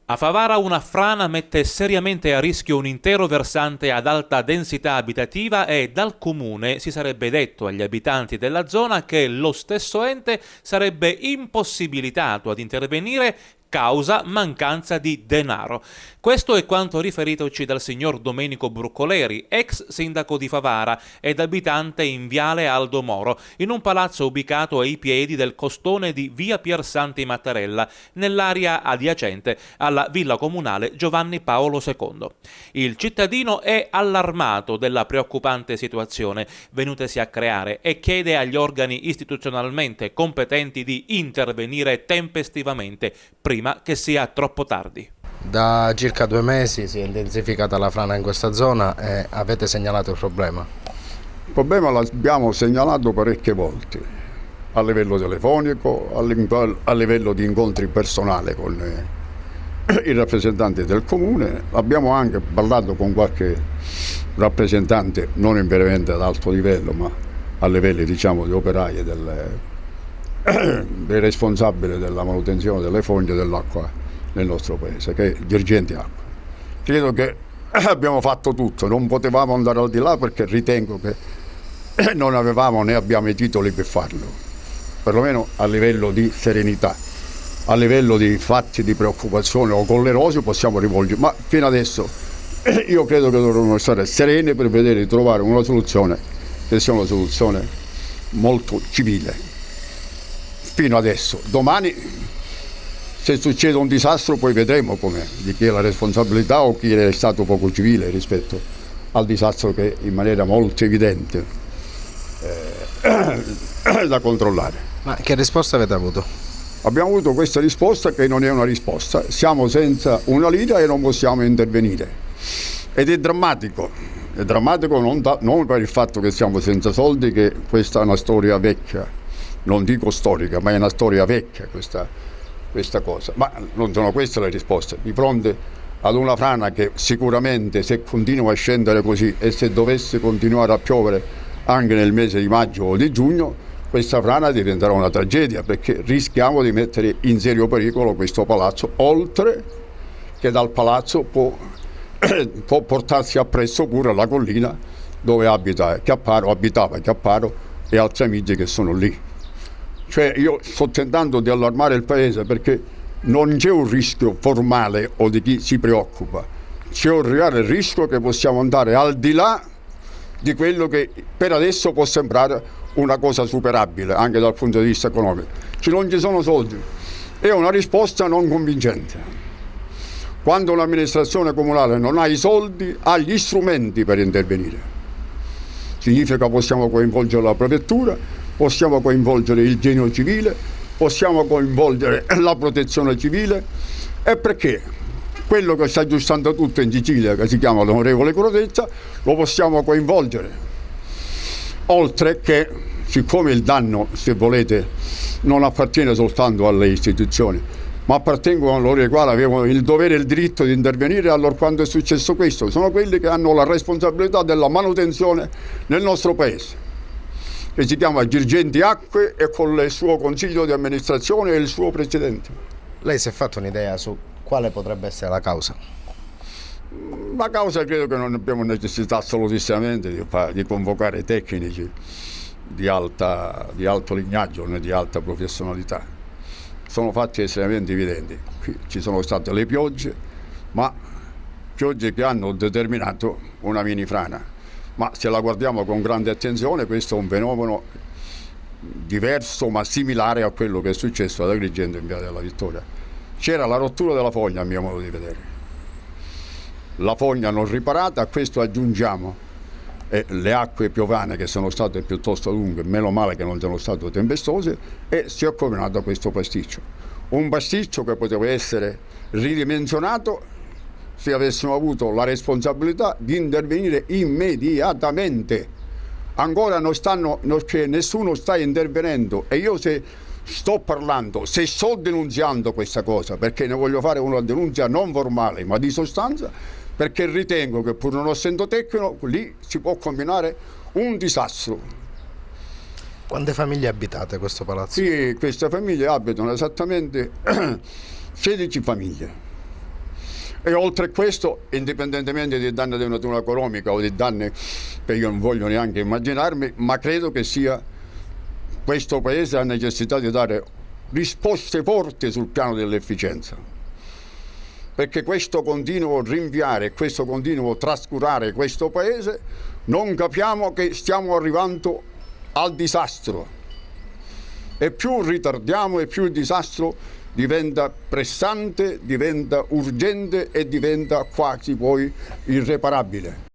A Favara una frana mette seriamente a rischio un intero versante ad alta densità abitativa e dal comune si sarebbe detto agli abitanti della zona che lo stesso ente sarebbe impossibilitato ad intervenire causa mancanza di denaro. Questo è quanto riferitoci dal signor Domenico Bruccoleri, ex sindaco di Favara ed abitante in Viale Aldo Moro, in un palazzo ubicato ai piedi del costone di via Piersanti Mattarella, nell'area adiacente alla villa comunale Giovanni Paolo II. Il cittadino è allarmato della preoccupante situazione venutasi a creare e chiede agli organi istituzionalmente competenti di intervenire tempestivamente prima che sia troppo tardi. Da circa 2 mesi si è intensificata la frana in questa zona e avete segnalato il problema. Il problema l'abbiamo segnalato parecchie volte, a livello telefonico, a livello di incontri personali con i rappresentanti del comune. Abbiamo anche parlato con qualche rappresentante, non veramente ad alto livello, ma a livelli diciamo di operai e dei responsabili della manutenzione delle foglie dell'acqua nel nostro paese, che è Girgenti Acqua. Credo che abbiamo fatto tutto, non potevamo andare al di là perché ritengo che non avevamo né abbiamo i titoli per farlo, perlomeno a livello di serenità, a livello di fatti di preoccupazione o collerosi possiamo rivolgere, ma fino adesso io credo che dovremmo stare sereni per vedere di trovare una soluzione che sia una soluzione molto civile. Fino adesso, domani se succede un disastro poi vedremo di chi è la responsabilità o chi è stato poco civile rispetto al disastro che è in maniera molto evidente da controllare. Ma che risposta avete avuto? Abbiamo avuto questa risposta che non è una risposta, siamo senza una lira e non possiamo intervenire ed è drammatico non per il fatto che siamo senza soldi, che questa è una storia vecchia, non dico storica, ma è una storia vecchia questa cosa, ma non sono queste le risposte. Di fronte ad una frana che sicuramente, se continua a scendere così e se dovesse continuare a piovere anche nel mese di maggio o di giugno, questa frana diventerà una tragedia, perché rischiamo di mettere in serio pericolo questo palazzo, oltre che dal palazzo può portarsi appresso pure la collina dove abitava Chiapparo e altri amici che sono lì. Cioè io sto tentando di allarmare il paese, perché non c'è un rischio formale o di chi si preoccupa, c'è un reale rischio che possiamo andare al di là di quello che per adesso può sembrare una cosa superabile anche dal punto di vista economico. Non ci sono soldi, è una risposta non convincente. Quando un'amministrazione comunale non ha i soldi, ha gli strumenti per intervenire. Significa possiamo coinvolgere la prefettura, possiamo coinvolgere il genio civile, possiamo coinvolgere la protezione civile, e perché quello che sta aggiustando tutto in Sicilia, che si chiama l'onorevole Crotezza, lo possiamo coinvolgere. Oltre che, siccome il danno, se volete, non appartiene soltanto alle istituzioni, ma appartengono a loro i quali avevano il dovere e il diritto di intervenire allora quando è successo questo, sono quelli che hanno la responsabilità della manutenzione nel nostro paese, che si chiama Girgenti Acque, e con il suo consiglio di amministrazione e il suo presidente. Lei si è fatto un'idea su quale potrebbe essere la causa? La causa credo che non abbiamo necessità assolutissimamente di convocare tecnici di alto lignaggio né di alta professionalità. Sono fatti estremamente evidenti. Qui ci sono state le piogge, ma piogge che hanno determinato una mini frana. Ma se la guardiamo con grande attenzione, questo è un fenomeno diverso ma similare a quello che è successo ad Agrigento in Via della Vittoria. C'era la rottura della fogna, a mio modo di vedere. La fogna non riparata, a questo aggiungiamo le acque piovane che sono state piuttosto lunghe, meno male che non sono state tempestose, e si è combinato questo pasticcio. Un pasticcio che poteva essere ridimensionato se avessimo avuto la responsabilità di intervenire immediatamente. Ancora nessuno sta intervenendo, e io se sto parlando, se sto denunziando questa cosa, perché ne voglio fare una denuncia non formale ma di sostanza, perché ritengo che pur non essendo tecnico lì si può combinare un disastro. Quante famiglie abitate questo palazzo? Sì, queste famiglie abitano esattamente 16 famiglie. E oltre a questo, indipendentemente dai danni di natura economica o dei danni che io non voglio neanche immaginarmi, ma credo che questo Paese ha necessità di dare risposte forti sul piano dell'efficienza. Perché questo continuo rinviare, questo continuo trascurare questo Paese, non capiamo che stiamo arrivando al disastro. E più ritardiamo e più il disastro diventa pressante, diventa urgente e diventa quasi poi irreparabile.